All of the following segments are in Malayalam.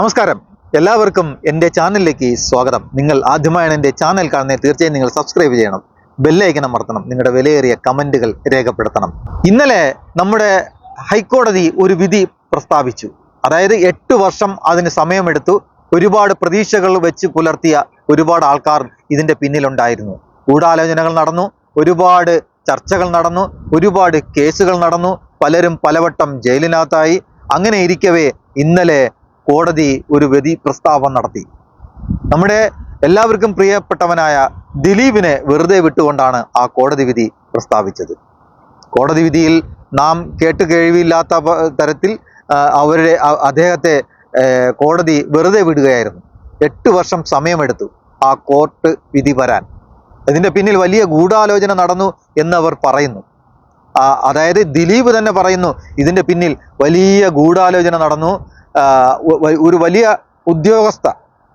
നമസ്കാരം, എല്ലാവർക്കും എൻ്റെ ചാനലിലേക്ക് സ്വാഗതം. നിങ്ങൾ ആദ്യമായാണ് എൻ്റെ ചാനൽ കാണുന്നത്, തീർച്ചയായും നിങ്ങൾ സബ്സ്ക്രൈബ് ചെയ്യണം, ബെല്ലൈക്കൺ അമർത്തണം, നിങ്ങളുടെ വിലയേറിയ കമൻറ്റുകൾ രേഖപ്പെടുത്തണം. ഇന്നലെ നമ്മുടെ ഹൈക്കോടതി ഒരു വിധി പ്രസ്താവിച്ചു. അതായത് 8 വർഷം അതിന് സമയമെടുത്തു. ഒരുപാട് പ്രതീക്ഷകൾ വെച്ച് പുലർത്തിയ ഒരുപാട് ആൾക്കാർ ഇതിൻ്റെ പിന്നിലുണ്ടായിരുന്നു. ഗൂഢാലോചനകൾ നടന്നു, ഒരുപാട് ചർച്ചകൾ നടന്നു, ഒരുപാട് കേസുകൾ നടന്നു, പലരും പലവട്ടം ജയിലിനകത്തായി. അങ്ങനെ ഇരിക്കവേ ഇന്നലെ കോടതി ഒരു വിധി പ്രസ്താവന നടത്തി. നമ്മുടെ എല്ലാവർക്കും പ്രിയപ്പെട്ടവനായ ദിലീപിനെ വെറുതെ വിട്ടുകൊണ്ടാണ് ആ കോടതി വിധി പ്രസ്താവിച്ചത്. കോടതി വിധിയിൽ നാം കേട്ടുകേഴ്വിയില്ലാത്ത തരത്തിൽ അദ്ദേഹത്തെ കോടതി വെറുതെ വിടുകയായിരുന്നു. 8 വർഷം സമയമെടുത്തു ആ കോർട്ട് വിധി വരാൻ. ഇതിൻ്റെ പിന്നിൽ വലിയ ഗൂഢാലോചന നടന്നു എന്നവർ പറയുന്നു. അതായത് ദിലീപ് തന്നെ പറയുന്നു, ഇതിൻ്റെ പിന്നിൽ വലിയ ഗൂഢാലോചന നടന്നു. ഒരു വലിയ ഉദ്യോഗസ്ഥ,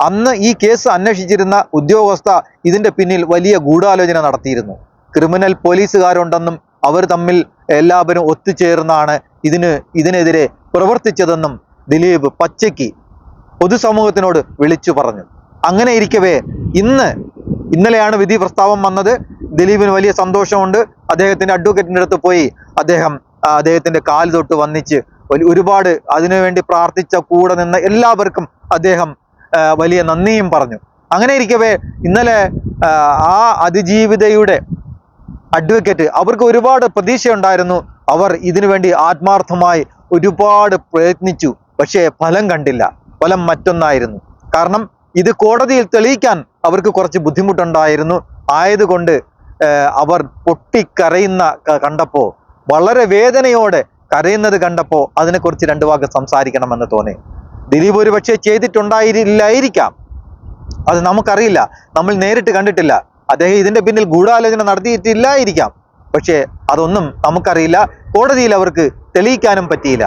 അന്ന് ഈ കേസ് അന്വേഷിച്ചിരുന്ന ഉദ്യോഗസ്ഥ ഇതിൻ്റെ പിന്നിൽ വലിയ ഗൂഢാലോചന നടത്തിയിരുന്നു. ക്രിമിനൽ പോലീസുകാരുണ്ടെന്നും അവർ തമ്മിൽ എല്ലാവരും ഒത്തുചേർന്നാണ് ഇതിനെതിരെ പ്രവർത്തിച്ചതെന്നും ദിലീപ് പച്ചയ്ക്ക് പൊതുസമൂഹത്തിനോട് വിളിച്ചു പറഞ്ഞു. അങ്ങനെ ഇരിക്കവേ ഇന്നലെയാണ് വിധി പ്രസ്താവം വന്നത്. ദിലീപിന് വലിയ സന്തോഷമുണ്ട്. അദ്ദേഹത്തിൻ്റെ അഡ്വക്കേറ്റിൻ്റെ അടുത്ത് പോയി അദ്ദേഹത്തിൻ്റെ കാല് തൊട്ട് വന്നിച്ച് ഒരുപാട് അതിനുവേണ്ടി പ്രാർത്ഥിച്ച കൂടെ നിന്ന് എല്ലാവർക്കും അദ്ദേഹം വലിയ നന്ദിയും പറഞ്ഞു. അങ്ങനെ ഇരിക്കവേ ഇന്നലെ ആ അതിജീവിതയുടെ അഡ്വക്കേറ്റ്, അവർക്ക് ഒരുപാട് പ്രതീക്ഷയുണ്ടായിരുന്നു. അവർ ഇതിനുവേണ്ടി ആത്മാർത്ഥമായി ഒരുപാട് പ്രയത്നിച്ചു. പക്ഷേ ഫലം കണ്ടില്ല. ഫലം മറ്റൊന്നായിരുന്നു. കാരണം ഇത് കോടതിയിൽ തെളിയിക്കാൻ അവർക്ക് കുറച്ച് ബുദ്ധിമുട്ടുണ്ടായിരുന്നു. ആയതുകൊണ്ട് അവർ പൊട്ടിക്കരയുന്ന കണ്ടപ്പോൾ, വളരെ വേദനയോടെ കരയുന്നത് കണ്ടപ്പോൾ അതിനെക്കുറിച്ച് 2 വാക്ക് സംസാരിക്കണമെന്ന് തോന്നി. ദിലീപ് ഒരു പക്ഷേ ചെയ്തിട്ടുണ്ടായില്ലായിരിക്കാം, അത് നമുക്കറിയില്ല, നമ്മൾ നേരിട്ട് കണ്ടിട്ടില്ല. അദ്ദേഹം ഇതിൻ്റെ പിന്നിൽ ഗൂഢാലോചന നടത്തിയിട്ടില്ലായിരിക്കാം. പക്ഷേ അതൊന്നും നമുക്കറിയില്ല. കോടതിയിൽ അവർക്ക് തെളിയിക്കാനും പറ്റിയില്ല.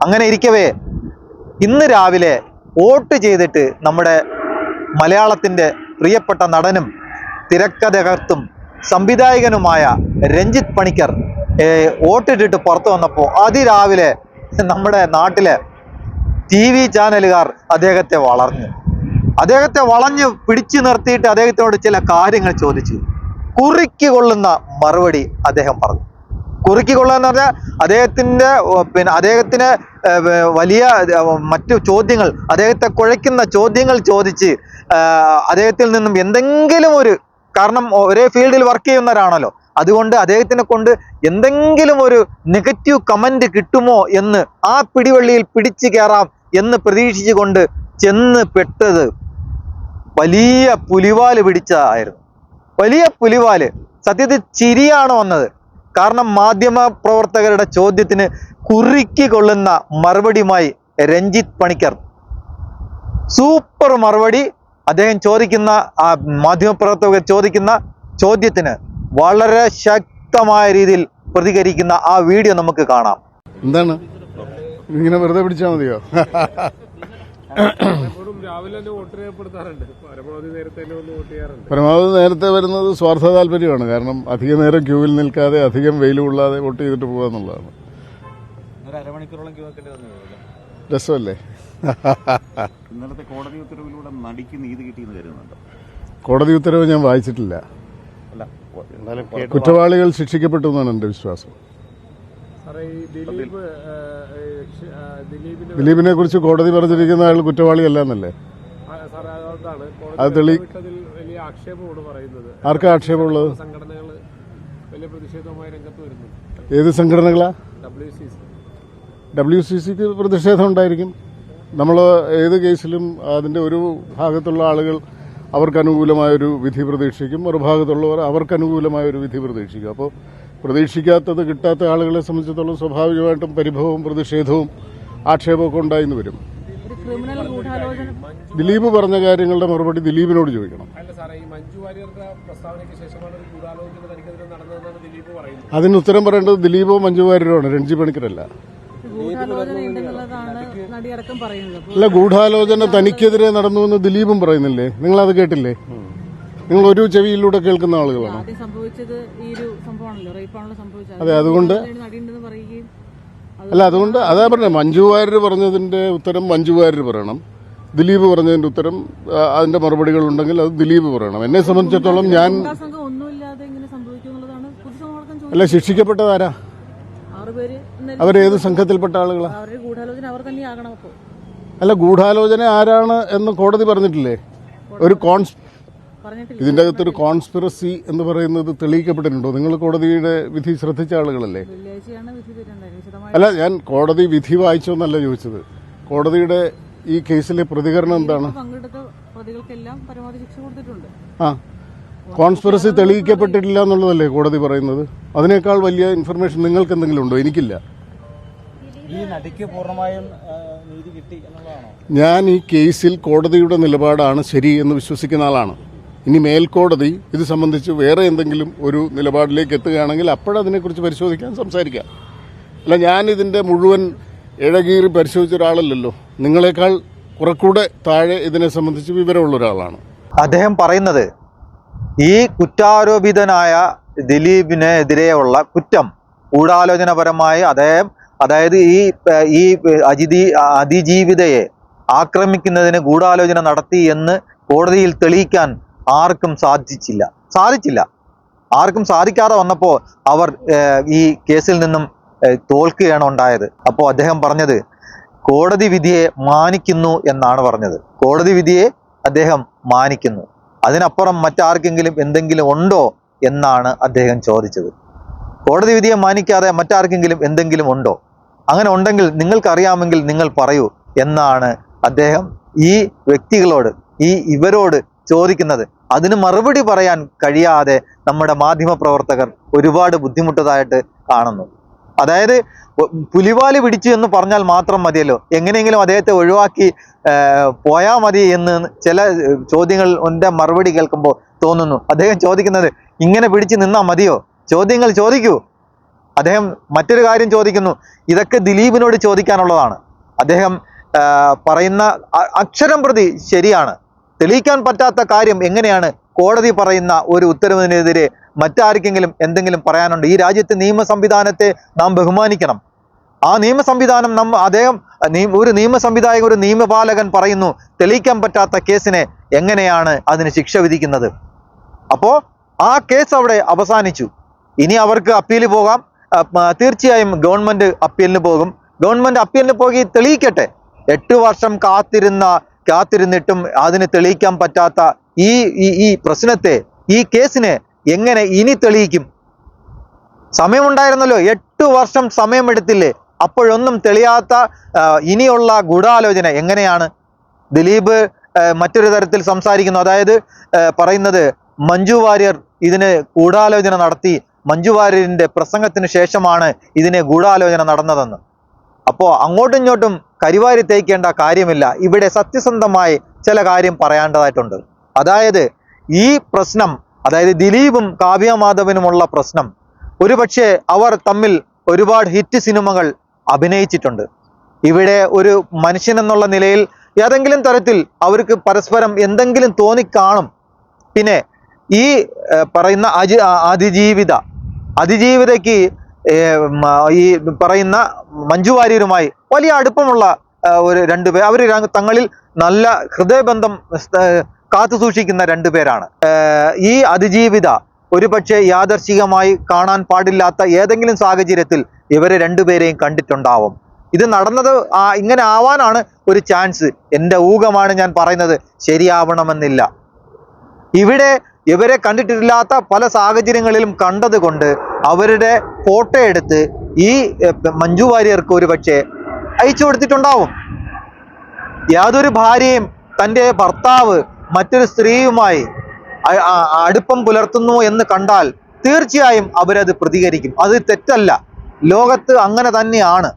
അങ്ങനെ ഇരിക്കവേ ഇന്ന് രാവിലെ വോട്ട് ചെയ്തിട്ട് നമ്മുടെ മലയാളത്തിൻ്റെ പ്രിയപ്പെട്ട നടനും തിരക്കഥകർത്തും സംവിധായകനുമായ രഞ്ജിത്ത് പണിക്കർ വോട്ടിട്ടിട്ട് പുറത്തു വന്നപ്പോൾ അതിരാവിലെ നമ്മുടെ നാട്ടിലെ TV ചാനലുകാർ അദ്ദേഹത്തെ വളഞ്ഞ് പിടിച്ചു നിർത്തിയിട്ട് അദ്ദേഹത്തിനോട് ചില കാര്യങ്ങൾ ചോദിച്ചു. കുറിക്ക് കൊള്ളുന്ന മറുപടി അദ്ദേഹം പറഞ്ഞു. കുറിക്ക് കൊള്ളുക എന്ന് പറഞ്ഞാൽ അദ്ദേഹത്തിന് വലിയ മറ്റു ചോദ്യങ്ങൾ, അദ്ദേഹത്തെ കുഴയ്ക്കുന്ന ചോദ്യങ്ങൾ ചോദിച്ച് അദ്ദേഹത്തിൽ നിന്നും എന്തെങ്കിലും കാരണം ഒരേ ഫീൽഡിൽ വർക്ക് ചെയ്യുന്നവരാണല്ലോ, അതുകൊണ്ട് അദ്ദേഹത്തിനെ കൊണ്ട് എന്തെങ്കിലും ഒരു നെഗറ്റീവ് കമന്റ് കിട്ടുമോ എന്ന് ആ പിടിവള്ളിയിൽ പിടിച്ചു കയറാം എന്ന് പ്രതീക്ഷിച്ചുകൊണ്ട് ചെന്ന് പെട്ടത് വലിയ പുലിവാല് പിടിച്ചതായിരുന്നു. വലിയ പുലിവാല്. സത്യത്തിൽ ചിരിയാണ് വന്നത്. കാരണം മാധ്യമ പ്രവർത്തകരുടെ ചോദ്യത്തിന് കുറിക്ക് കൊള്ളുന്ന മറുപടിയുമായി രഞ്ജിത്ത് പണിക്കർ സൂപ്പർ മറുപടി. അദ്ദേഹം ചോദിക്കുന്ന മാധ്യമപ്രവർത്തകർ ചോദിക്കുന്ന ചോദ്യത്തിന് വളരെ ശക്തമായ രീതിയിൽ പ്രതികരിക്കുന്ന ആ വീഡിയോ നമുക്ക് കാണാം. എന്താണ് ഇങ്ങനെ വെറുതെ പിടിച്ചാൽ മതിയോ? പരമാവധി നേരത്തെ വരുന്നത് സ്വാർത്ഥ താല്പര്യമാണ്. കാരണം അധിക നേരം ക്യൂവിൽ നിൽക്കാതെ, അധികം വെയിൽ കൊള്ളാതെ വോട്ട് ചെയ്തിട്ട് പോകുക എന്നുള്ളതാണ്. രസമല്ലേ? ഇന്നലത്തെ കോടതി ഉത്തരവിലൂടെ നടിക്ക് നീതി കിട്ടിയെന്ന് കരുതുന്നുണ്ടോ? കോടതി ഉത്തരവ് ഞാൻ വായിച്ചിട്ടില്ല. കുറ്റവാളികൾ ശിക്ഷിക്കപ്പെട്ടു എന്നാണ് എന്റെ വിശ്വാസം. ദിലീപിനെ കുറിച്ച് കോടതി പറഞ്ഞിരിക്കുന്ന അയാൾ കുറ്റവാളിയല്ല എന്നല്ലേ? അത് ആർക്കാ ആക്ഷേപമുള്ളത്? ഏത് സംഘടനകളാ? WCCക്ക് പ്രതിഷേധം ഉണ്ടായിരിക്കും. നമ്മൾ ഏത് കേസിലും അതിൻ്റെ ഒരു ഭാഗത്തുള്ള ആളുകൾ അവർക്ക് അനുകൂലമായൊരു വിധി പ്രതീക്ഷിക്കും, മറുഭാഗത്തുള്ളവർ അവർക്ക് അനുകൂലമായൊരു വിധി പ്രതീക്ഷിക്കും. അപ്പോൾ പ്രതീക്ഷിക്കാത്തത് കിട്ടാത്ത ആളുകളെ സംബന്ധിച്ചിടത്തോളം സ്വാഭാവികമായിട്ടും പരിഭവവും പ്രതിഷേധവും ആക്ഷേപമൊക്കെ ഉണ്ടായിന്ന് വരും. ദിലീപ് പറഞ്ഞ കാര്യങ്ങളുടെ മറുപടി ദിലീപിനോട് ചോദിക്കണം. അതിന് ഉത്തരം പറയേണ്ടത് ദിലീപോ മഞ്ജു വാര്യരോ ആണ്, രഞ്ജിത്ത് പണിക്കരല്ല. അല്ല, ഗൂഢാലോചന തനിക്കെതിരെ നടന്നുവെന്ന് ദിലീപും പറയുന്നില്ലേ? നിങ്ങളത് കേട്ടില്ലേ? നിങ്ങൾ ഒരു ചെവിയിലൂടെ കേൾക്കുന്ന ആളുകളാണ്. അതെ, അതുകൊണ്ട് അതാ പറഞ്ഞത്, മഞ്ജു വാര്യർ പറഞ്ഞതിന്റെ ഉത്തരം മഞ്ജു വാര്യർ പറയണം. ദിലീപ് പറഞ്ഞതിന്റെ ഉത്തരം അതിന്റെ മറുപടികൾ ഉണ്ടെങ്കിൽ അത് ദിലീപ് പറയണം. എന്നെ സംബന്ധിച്ചിടത്തോളം ഞാൻ അല്ല, ശിക്ഷിക്കപ്പെട്ടതാരാ? അവരേത് സംഘത്തിൽപ്പെട്ട ആളുകളാ? അല്ല, ഗൂഢാലോചന ആരാണ് എന്ന് കോടതി പറഞ്ഞിട്ടില്ലേ? ഇതിന്റെ അകത്തൊരു കോൺസ്പിറസി എന്ന് പറയുന്നത് തെളിയിക്കപ്പെട്ടിട്ടുണ്ടോ? നിങ്ങൾ കോടതിയുടെ വിധി ശ്രദ്ധിച്ച ആളുകളല്ലേ? അല്ല, ഞാൻ കോടതി വിധി വായിച്ചോന്നല്ല ചോദിച്ചത്. കോടതിയുടെ ഈ കേസിലെ പ്രതികരണം എന്താണ്? കോൺസ്പിറസി തെളിയിക്കപ്പെട്ടിട്ടില്ല എന്നുള്ളതല്ലേ കോടതി പറയുന്നത്? അതിനേക്കാൾ വലിയ ഇൻഫർമേഷൻ നിങ്ങൾക്ക് എന്തെങ്കിലും ഉണ്ടോ? എനിക്കില്ല. ഈ നടിക്ക് പൂർണ്ണമായും നീതി കിട്ടി എന്നുള്ളതാണോ? ഞാൻ ഈ കേസിൽ കോടതിയുടെ നിലപാടാണ് ശരി എന്ന് വിശ്വസിക്കുന്ന ആളാണ്. ഇനി മേൽക്കോടതി ഇത് സംബന്ധിച്ച് വേറെ എന്തെങ്കിലും ഒരു നിലപാടിലേക്ക് എത്തുകയാണെങ്കിൽ അപ്പോഴതിനെക്കുറിച്ച് പരിശോധിക്കാൻ സംസാരിക്കാം. അല്ല, ഞാൻ ഇതിന്റെ മുഴുവൻ ഇഴകീറി പരിശോധിച്ച ഒരാളല്ലല്ലോ. നിങ്ങളെക്കാൾ കുറെക്കൂടെ താഴെ ഇതിനെ സംബന്ധിച്ച് വിവരമുള്ള ഒരാളാണ്. അദ്ദേഹം പറയുന്നത് ഈ കുറ്റാരോപിതനായ ദിലീപിനെതിരെയുള്ള കുറ്റം ഗൂഢാലോചനപരമായി അതായത് ഈ അതിജീവിതയെ ആക്രമിക്കുന്നതിന് ഗൂഢാലോചന നടത്തി എന്ന് കോടതിയിൽ തെളിയിക്കാൻ ആർക്കും സാധിച്ചില്ല. ആർക്കും സാധിക്കാതെ വന്നപ്പോൾ അവർ ഈ കേസിൽ നിന്നും തോൽക്കുകയാണ് ഉണ്ടായത്. അപ്പോൾ അദ്ദേഹം പറഞ്ഞത് കോടതി വിധിയെ മാനിക്കുന്നു എന്നാണ് പറഞ്ഞത്. കോടതി വിധിയെ അദ്ദേഹം മാനിക്കുന്നു. അതിനപ്പുറം മറ്റാർക്കെങ്കിലും എന്തെങ്കിലും ഉണ്ടോ എന്നാണ് അദ്ദേഹം ചോദിച്ചത്. കോടതി വിധിയെ മാനിക്കാതെ മറ്റാർക്കെങ്കിലും എന്തെങ്കിലും ഉണ്ടോ? അങ്ങനെ ഉണ്ടെങ്കിൽ നിങ്ങൾക്കറിയാമെങ്കിൽ നിങ്ങൾ പറയൂ എന്നാണ് അദ്ദേഹം ഈ വ്യക്തികളോട് ഇവരോട് ചോദിക്കുന്നത്. അതിന് മറുപടി പറയാൻ കഴിയാതെ നമ്മുടെ മാധ്യമപ്രവർത്തകർ ഒരുപാട് ബുദ്ധിമുട്ടതായിട്ട് കാണുന്നു. അതായത് പുലിവാല് പിടിച്ചു എന്ന് പറഞ്ഞാൽ മാത്രം മതിയല്ലോ, എങ്ങനെയെങ്കിലും അദ്ദേഹത്തെ ഒഴിവാക്കി പോയാൽ മതി എന്ന് ചില ചോദ്യങ്ങളുടെ മറുപടി കേൾക്കുമ്പോൾ തോന്നുന്നു. അദ്ദേഹം ചോദിക്കുന്നത് ഇങ്ങനെ പിടിച്ചു നിന്നാൽ മതിയോ? ചോദ്യങ്ങൾ ചോദിക്കൂ. അദ്ദേഹം മറ്റൊരു കാര്യം ചോദിക്കുന്നു, ഇതൊക്കെ ദിലീപിനോട് ചോദിക്കാനുള്ളതാണ്. അദ്ദേഹം പറയുന്ന അക്ഷരം പ്രതി ശരിയാണ്. തെളിയിക്കാൻ പറ്റാത്ത കാര്യം എങ്ങനെയാണ് കോടതി പറയുന്ന ഒരു ഉത്തരവിനെതിരെ മറ്റാർക്കെങ്കിലും എന്തെങ്കിലും പറയാനുണ്ട്? ഈ രാജ്യത്തെ നിയമ സംവിധാനത്തെ നാം ബഹുമാനിക്കണം. ആ നിയമ സംവിധാനം ഒരു നിയമ സംവിധായകൻ, ഒരു നിയമപാലകൻ പറയുന്നു തെളിയിക്കാൻ പറ്റാത്ത കേസിനെ എങ്ങനെയാണ് അതിന് ശിക്ഷ വിധിക്കുന്നത്? അപ്പോൾ ആ കേസ് അവിടെ അവസാനിച്ചു. ഇനി അവർക്ക് അപ്പീൽ പോകാം. തീർച്ചയായും ഗവൺമെന്റ് അപ്പീലിന് പോകും. ഗവൺമെന്റ് അപ്പീലിന് പോയി തെളിയിക്കട്ടെ. 8 വർഷം കാത്തിരുന്നിട്ടും അതിന് തെളിയിക്കാൻ പറ്റാത്ത ഈ പ്രശ്നത്തെ, ഈ കേസിനെ എങ്ങനെ ഇനി തെളിയിക്കും? സമയമുണ്ടായിരുന്നല്ലോ, 8 വർഷം സമയമെടുത്തില്ലേ? അപ്പോഴൊന്നും തെളിയാത്ത ഇനിയുള്ള ഗൂഢാലോചന എങ്ങനെയാണ്? ദിലീപ് മറ്റൊരു തരത്തിൽ സംസാരിക്കുന്നു. അതായത് പറയുന്നത് മഞ്ജു വാര്യർ ഇതിന് ഗൂഢാലോചന നടത്തി, മഞ്ജു വാര്യരിന്റെ പ്രസംഗത്തിന് ശേഷമാണ് ഇതിനെ ഗൂഢാലോചന നടന്നതെന്ന്. അപ്പോൾ അങ്ങോട്ടും ഇങ്ങോട്ടും കരിവാരി തേക്കേണ്ട കാര്യമില്ല. ഇവിടെ സത്യസന്ധമായി ചില കാര്യം പറയേണ്ടതായിട്ടുണ്ട്. അതായത് ഈ പ്രശ്നം, അതായത് ദിലീപും കാവ്യ മാധവനുമുള്ള പ്രശ്നം, ഒരുപക്ഷെ അവർ തമ്മിൽ ഒരുപാട് ഹിറ്റ് സിനിമകൾ അഭിനയിച്ചിട്ടുണ്ട്. ഇവിടെ ഒരു മനുഷ്യൻ എന്നുള്ള നിലയിൽ ഏതെങ്കിലും തരത്തിൽ അവർക്ക് പരസ്പരം എന്തെങ്കിലും തോന്നിക്കാണും. പിന്നെ ഈ പറയുന്ന അതിജീവിതയ്ക്ക് ഈ പറയുന്ന മഞ്ജു വാര്യരുമായി വലിയ അടുപ്പമുള്ള ഒരു രണ്ടുപേർ, അവർ തങ്ങളിൽ നല്ല ഹൃദയബന്ധം കാത്തു സൂക്ഷിക്കുന്ന രണ്ടുപേരാണ്. ഈ അതിജീവിത ഒരുപക്ഷെ യാദർശികമായി കാണാൻ പാടില്ലാത്ത ഏതെങ്കിലും സാഹചര്യത്തിൽ ഇവരെ രണ്ടുപേരെയും കണ്ടിട്ടുണ്ടാവും. ഇത് നടന്നത് ഇങ്ങനെ ആവാനാണ് ഒരു ചാൻസ്. എൻ്റെ ഊഹമാണ് ഞാൻ പറയുന്നത്, ശരിയാവണമെന്നില്ല. ഇവിടെ ഇവരെ കണ്ടിട്ടില്ലാത്ത പല സാഹചര്യങ്ങളിലും കണ്ടതുകൊണ്ട് അവരുടെ ഫോട്ടോ എടുത്ത് ഈ മഞ്ജു വാര്യർക്ക് ഒരുപക്ഷെ അയച്ചു കൊടുത്തിട്ടുണ്ടാവും. യാതൊരു ഭാര്യയും തൻ്റെ ഭർത്താവ് മറ്റൊരു സ്ത്രീയുമായി അടുപ്പം പുലർത്തുന്നു എന്ന് കണ്ടാൽ തീർച്ചയായും അവരത് പ്രതികരിക്കും. അത് തെറ്റല്ല. ലോകത്ത് അങ്ങനെ തന്നെയാണ്.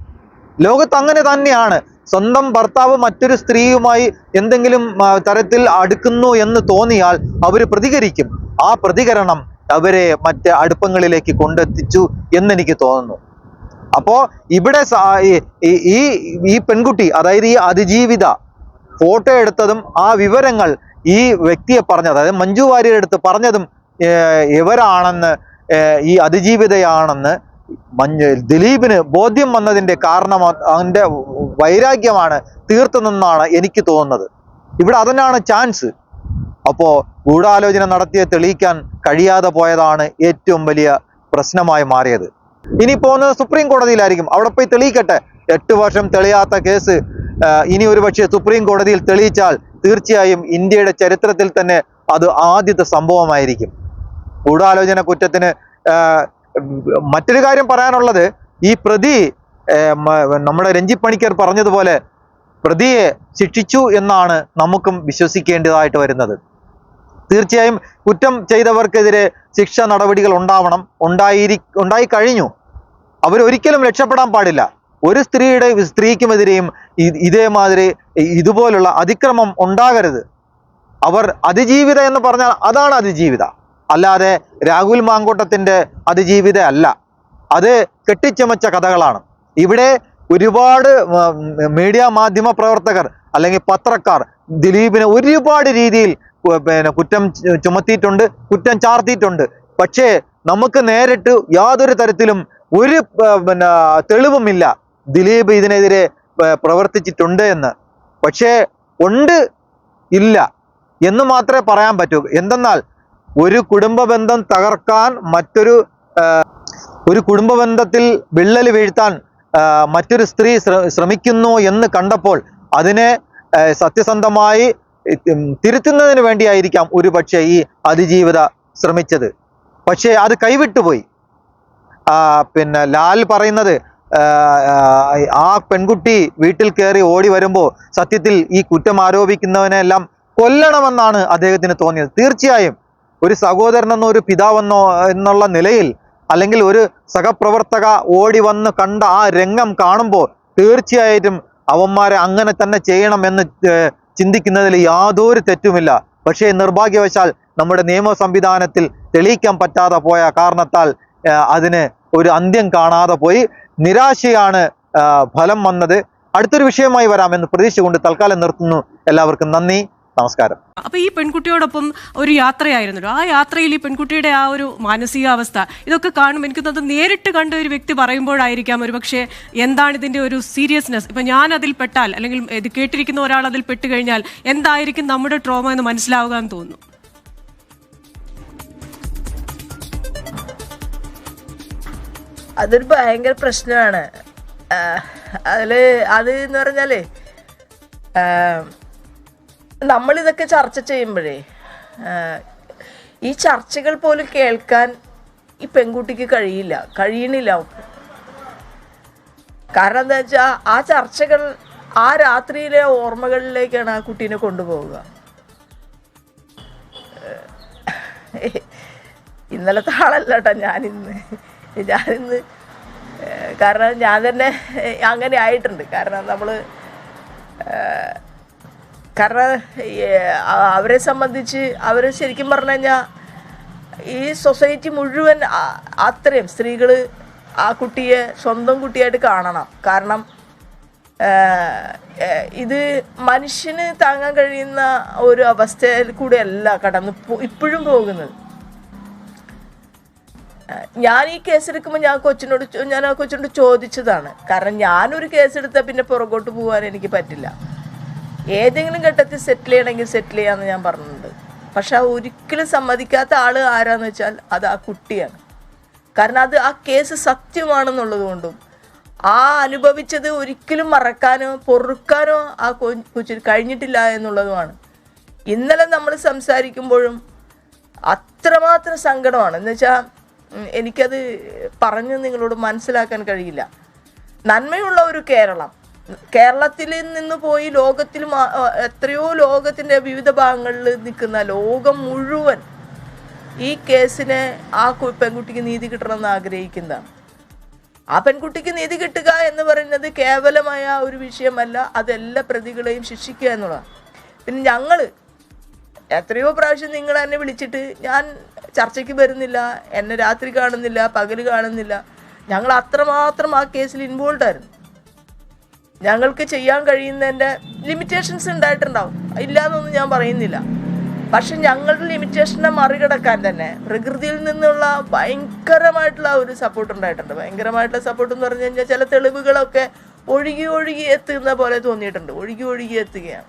സ്വന്തം ഭർത്താവ് മറ്റൊരു സ്ത്രീയുമായി എന്തെങ്കിലും തരത്തിൽ അടുക്കുന്നു എന്ന് തോന്നിയാൽ അവർ പ്രതികരിക്കും. ആ പ്രതികരണം അവരെ മറ്റ് അടുപ്പങ്ങളിലേക്ക് കൊണ്ടെത്തിച്ചു എന്നെനിക്ക് തോന്നുന്നു. അപ്പോൾ ഇവിടെ ഈ പെൺകുട്ടി, അതായത് ഈ അതിജീവിത ഫോട്ടോ എടുത്തതും ആ വിവരങ്ങൾ ഈ വ്യക്തിയെ പറഞ്ഞത്, അതായത് മഞ്ജു വാര്യർ എടുത്ത് പറഞ്ഞതും ഇവരാണെന്ന്, ഈ അതിജീവിതയാണെന്ന് ദിലീപിന് ബോധ്യം വന്നതിന്റെ കാരണം അവന്റെ വൈരാഗ്യമാണ് തീർത്തതെന്നാണ് എനിക്ക് തോന്നുന്നത്. ഇവിടെ അതിനാണ് ചാൻസ്. അപ്പോൾ ഗൂഢാലോചന നടത്തിയ തെളിയിക്കാൻ കഴിയാതെ പോയതാണ് ഏറ്റവും വലിയ പ്രശ്നമായി മാറിയത്. ഇനി പോകുന്നത് സുപ്രീം കോടതിയിലായിരിക്കും. അവിടെ പോയി തെളിയിക്കട്ടെ. 8 വർഷം തെളിയാത്ത കേസ് ഇനി ഒരു പക്ഷേ സുപ്രീം കോടതിയിൽ തെളിയിച്ചാൽ തീർച്ചയായും ഇന്ത്യയുടെ ചരിത്രത്തിൽ തന്നെ അത് ആദ്യത്തെ സംഭവമായിരിക്കും. ഗൂഢാലോചന കുറ്റത്തിന് മറ്റൊരു കാര്യം പറയാനുള്ളത്, ഈ പ്രതി നമ്മുടെ രഞ്ജിത്ത് പണിക്കർ പറഞ്ഞതുപോലെ പ്രതിയെ ശിക്ഷിച്ചു എന്നാണ് നമുക്കും വിശ്വസിക്കേണ്ടതായിട്ട് വരുന്നത്. തീർച്ചയായും കുറ്റം ചെയ്തവർക്കെതിരെ ശിക്ഷ നടപടികൾ ഉണ്ടാവണം. ഉണ്ടായി കഴിഞ്ഞു. അവരൊരിക്കലും രക്ഷപ്പെടാൻ പാടില്ല. ഒരു സ്ത്രീക്കുമെതിരെയും ഇതേമാതിരി ഇതുപോലുള്ള അതിക്രമം ഉണ്ടാകരുത്. അവർ അതിജീവിത എന്ന് പറഞ്ഞാൽ അതാണ് അതിജീവിത, അല്ലാതെ രാഹുൽ മാങ്കൂട്ടത്തിൻ്റെ അതിജീവിത അല്ല. അത് കെട്ടിച്ചമച്ച കഥകളാണ്. ഇവിടെ ഒരുപാട് മീഡിയ മാധ്യമ പ്രവർത്തകർ അല്ലെങ്കിൽ പത്രക്കാർ ദിലീപിനെ ഒരുപാട് രീതിയിൽ കുറ്റം ചുമത്തിയിട്ടുണ്ട്, കുറ്റം ചാർത്തിയിട്ടുണ്ട്. പക്ഷേ നമുക്ക് നേരിട്ട് യാതൊരു തരത്തിലും ഒരു തെളിവുമില്ല ദിലീപ് ഇതിനെതിരെ പ്രവർത്തിച്ചിട്ടുണ്ട് എന്ന്. പക്ഷേ ഉണ്ട്, ഇല്ല എന്ന് മാത്രമേ പറയാൻ പറ്റൂ. എന്തെന്നാൽ ഒരു കുടുംബ ബന്ധം തകർക്കാൻ ഒരു കുടുംബ ബന്ധത്തിൽ വിള്ളൽ വീഴ്ത്താൻ മറ്റൊരു സ്ത്രീ ശ്രമിക്കുന്നു എന്ന് കണ്ടപ്പോൾ അതിനെ സത്യസന്ധമായി തിരുത്തുന്നതിന് വേണ്ടിയായിരിക്കാം ഒരു പക്ഷേ ഈ അതിജീവിത ശ്രമിച്ചത്. പക്ഷേ അത് കൈവിട്ടുപോയി. ലാൽ പറയുന്നത് ആ പെൺകുട്ടി വീട്ടിൽ കയറി ഓടി വരുമ്പോൾ സത്യത്തിൽ ഈ കുറ്റം ആരോപിക്കുന്നവനെല്ലാം കൊല്ലണമെന്നാണ് അദ്ദേഹത്തിന് തോന്നിയത്. തീർച്ചയായും ഒരു സഹോദരനെന്നോ ഒരു പിതാവെന്നോ എന്നുള്ള നിലയിൽ, അല്ലെങ്കിൽ ഒരു സഹപ്രവർത്തക ഓടി വന്ന് കണ്ട ആ രംഗം കാണുമ്പോൾ തീർച്ചയായിട്ടും അവന്മാരെ അങ്ങനെ തന്നെ ചെയ്യണമെന്ന് ചിന്തിക്കുന്നതിൽ യാതൊരു തെറ്റുമില്ല. പക്ഷേ നിർഭാഗ്യവശാൽ നമ്മുടെ നിയമ സംവിധാനത്തിൽ തെളിയിക്കാൻ പറ്റാതെ പോയ കാരണത്താൽ അതിന് ഒരു അന്ത്യം കാണാതെ പോയി. നിരാശയാണ് ഫലം വന്നത്. അടുത്തൊരു വിഷയമായി വരാമെന്ന് പ്രതീക്ഷിച്ചുകൊണ്ട് തൽക്കാലം നിർത്തുന്നു. എല്ലാവർക്കും നന്ദി, നമസ്കാരം. അപ്പൊ ഈ പെൺകുട്ടിയോടൊപ്പം ഒരു യാത്രയായിരുന്നല്ലോ. ആ യാത്രയിൽ ഈ പെൺകുട്ടിയുടെ ആ ഒരു മാനസികാവസ്ഥ ഇതൊക്കെ കാണുമ്പോൾ എനിക്കത് നേരിട്ട് കണ്ട ഒരു വ്യക്തി പറയുമ്പോഴായിരിക്കാം ഒരു പക്ഷേ എന്താണ് ഇതിന്റെ ഒരു സീരിയസ്നെസ്. ഇപ്പൊ ഞാൻ അതിൽ പെട്ടാൽ, അല്ലെങ്കിൽ ഇത് കേട്ടിരിക്കുന്ന ഒരാൾ അതിൽ പെട്ട് കഴിഞ്ഞാൽ എന്തായിരിക്കും നമ്മുടെ ട്രോമ എന്ന് മനസ്സിലാവുക എന്ന് തോന്നുന്നു. അതൊരു ഭയങ്കര പ്രശ്നമാണ്. അത് എന്ന് പറഞ്ഞാല് നമ്മളിതൊക്കെ ചർച്ച ചെയ്യുമ്പോഴേ ഈ ചർച്ചകൾ പോലും കേൾക്കാൻ ഈ പെൺകുട്ടിക്ക് കഴിയണില്ല. കാരണം എന്താ വെച്ചാൽ ആ ചർച്ചകൾ ആ രാത്രിയിലെ ഓർമ്മകളിലേക്കാണ് ആ കുട്ടീനെ കൊണ്ടുപോവുക. ഇന്നലത്തെ ആളല്ല കേട്ടോ ഞാനിന്ന്. കാരണം ഞാൻ തന്നെ അങ്ങനെ ആയിട്ടുണ്ട്. കാരണം അവരെ സംബന്ധിച്ച് അവർ ശരിക്കും പറഞ്ഞു കഴിഞ്ഞാൽ ഈ സൊസൈറ്റി മുഴുവൻ അത്രയും സ്ത്രീകൾ ആ കുട്ടിയെ സ്വന്തം കുട്ടിയായിട്ട് കാണണം. കാരണം ഇത് മനുഷ്യന് താങ്ങാൻ കഴിയുന്ന ഒരു അവസ്ഥയിൽ കൂടെയല്ല ഇപ്പോഴും പോകുന്നത്. ഞാൻ ഈ കേസെടുക്കുമ്പോൾ ഞാൻ ആ കൊച്ചിനോട് ചോദിച്ചതാണ്. കാരണം ഞാനൊരു കേസെടുത്താൽ പിന്നെ പുറകോട്ട് പോകാൻ എനിക്ക് പറ്റില്ല. ഏതെങ്കിലും ഘട്ടത്തിൽ സെറ്റിൽ ചെയ്യണമെങ്കിൽ സെറ്റിൽ ചെയ്യാമെന്ന് ഞാൻ പറഞ്ഞിട്ടുണ്ട്. പക്ഷെ ഒരിക്കലും സമ്മതിക്കാത്ത ആൾ ആരാന്ന് വെച്ചാൽ അത് ആ കുട്ടിയാണ്. കാരണം അത് ആ കേസ് സത്യമാണെന്നുള്ളത് കൊണ്ടും ആ അനുഭവിച്ചത് ഒരിക്കലും മറക്കാനോ പൊറുക്കാനോ ആ കൊച്ചിന് കഴിഞ്ഞിട്ടില്ല എന്നുള്ളതുമാണ്. ഇന്നലെ നമ്മൾ സംസാരിക്കുമ്പോഴും അത്രമാത്രം സങ്കടമാണ്. എന്ന് വെച്ചാൽ എനിക്കത് പറഞ്ഞ് നിങ്ങളോട് മനസ്സിലാക്കാൻ കഴിയില്ല. നന്മയുള്ള ഒരു കേരളത്തിൽ നിന്ന് പോയി ലോകത്തിലും എത്രയോ ലോകത്തിൻ്റെ വിവിധ ഭാഗങ്ങളിൽ നിൽക്കുന്ന ലോകം മുഴുവൻ ഈ കേസിനെ ആ പെൺകുട്ടിക്ക് നീതി കിട്ടണമെന്ന് ആഗ്രഹിക്കുന്നതാണ്. ആ പെൺകുട്ടിക്ക് നീതി കിട്ടുക എന്ന് പറയുന്നത് കേവലമായ ഒരു വിഷയമല്ല, അതെല്ലാ പ്രതികളെയും ശിക്ഷിക്കുക എന്നുള്ളതാണ്. പിന്നെ ഞങ്ങൾ എത്രയോ പ്രാവശ്യം നിങ്ങൾ എന്നെ വിളിച്ചിട്ട് ഞാൻ ചർച്ചയ്ക്ക് വരുന്നില്ല, എന്നെ രാത്രി കാണുന്നില്ല, പകൽ കാണുന്നില്ല. ഞങ്ങൾ അത്രമാത്രം ആ കേസിൽ ഇൻവോൾവ് ആയിരുന്നു. ഞങ്ങൾക്ക് ചെയ്യാൻ കഴിയുന്നതിൻ്റെ ലിമിറ്റേഷൻസ് ഉണ്ടായിട്ടുണ്ടാവും, ഇല്ലയെന്നൊന്നും ഞാൻ പറയുന്നില്ല. പക്ഷെ ഞങ്ങളുടെ ലിമിറ്റേഷനെ മറികടക്കാൻ തന്നെ പ്രകൃതിയിൽ നിന്നുള്ള ഭയങ്കരമായിട്ടുള്ള ഒരു സപ്പോർട്ട് ഉണ്ടായിട്ടുണ്ട്. ഭയങ്കരമായിട്ടുള്ള സപ്പോർട്ട് എന്ന് പറഞ്ഞു കഴിഞ്ഞാൽ ചില തെളിവുകളൊക്കെ ഒഴുകി എത്തുന്ന പോലെ തോന്നിയിട്ടുണ്ട്. ഒഴുകി എത്തുകയാണ്.